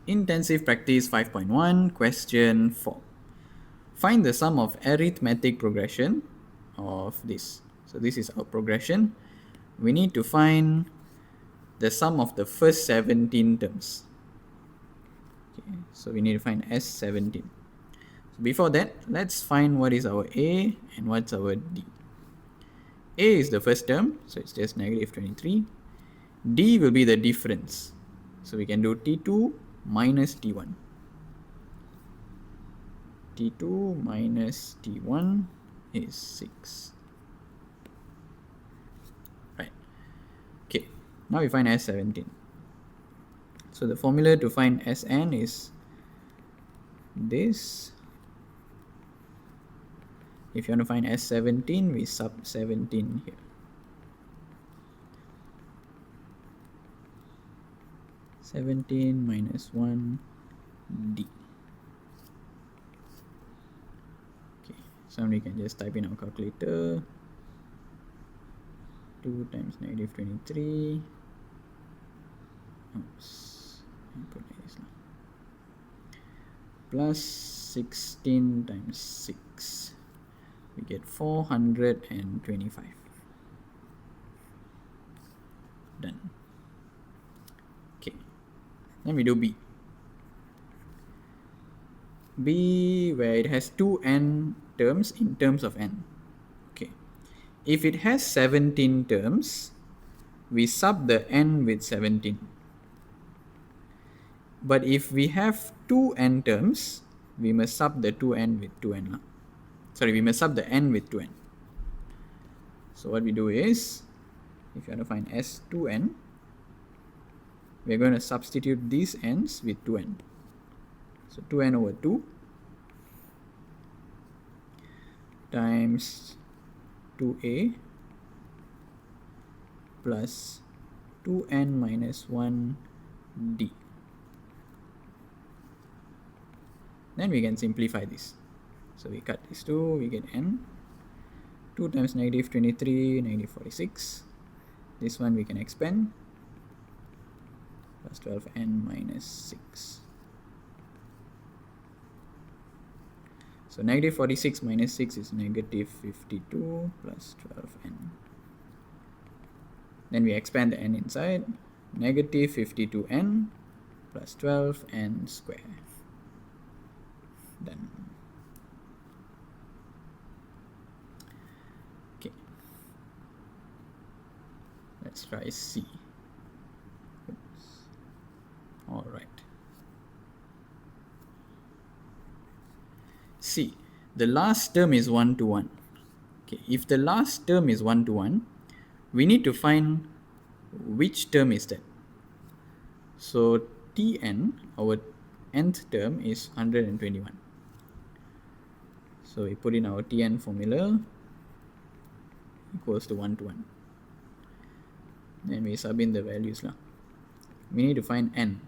Intensive Practice 5.1, question 4. Find the sum of arithmetic progression of this. So this is our progression. We need to find the sum of the first 17 terms. Okay, so we need to find S17. So before that, let's find what is our A and what's our D. A is the first term, so it's just negative 23. D will be the difference. So we can do T2 minus T1. T2 minus T1 is 6. Right. Okay, now we find S17. So the formula to find Sn is this. If you want to find S17, we sub 17 here. 17 minus 1 D. Okay, so we can just type in our calculator. 2 times negative 23. Oops, input is plus 16 times 6. We get 425. Done. Okay, then we do B. B, where it has 2n terms in terms of n. Okay, if it has 17 terms, we sub the n with 17. But if we have 2n terms, we must sub the 2n with 2n. Sorry, we must sub the n with 2n. So what we do is, if you want to find S2n, we're going to substitute these n's with 2n. So 2n over 2 times 2a plus 2n minus 1d. Then we can simplify this. So we cut these two, we get n. 2 times negative 23, negative 46. This one we can expand. Plus 12n minus 6. So negative 46 minus 6 is negative 52 plus 12n. Then we expand the n inside. Negative 52n plus 12n square. Done. Okay. Let's try C. Oops. All right. C. The last term is 1 to 1. Okay. If the last term is 1 to 1, we need to find which term is that. So Tn, our nth term, is 121. So we put in our Tn formula equals to 1 to 1. Then we sub in the values. We need to find n.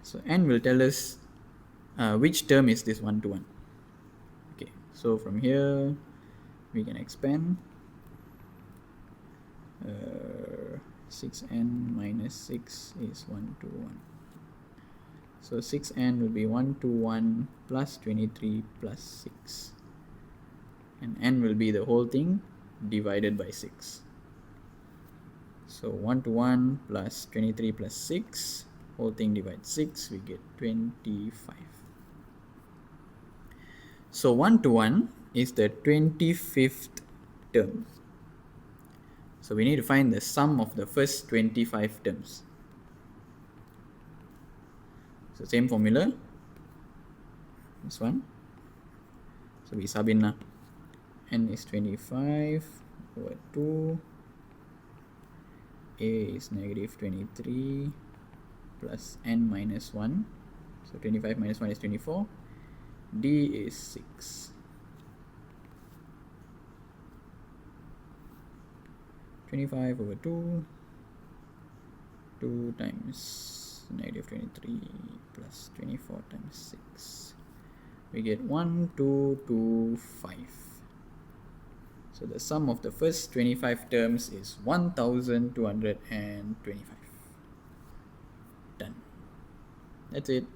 So n will tell us which term is this 1 to 1. Okay, so from here we can expand. 6n minus 6 is 1 to 1. So 6n will be 1 to 1 plus 23 plus 6. And n will be the whole thing divided by 6. So 1 to 1 plus 23 plus 6, whole thing divides 6, we get 25. So 1 to 1 is the 25th term. So we need to find the sum of the first 25 terms. So same formula, this one. So we sub in now. N is 25 over 2. A is negative 23 plus n minus 1. So 25 minus 1 is 24. D is 6. 25 over 2. 2 times negative 23 plus 24 times 6. We get 1, 2, 2, 5. So the sum of the first 25 terms is 1225. Done. That's it.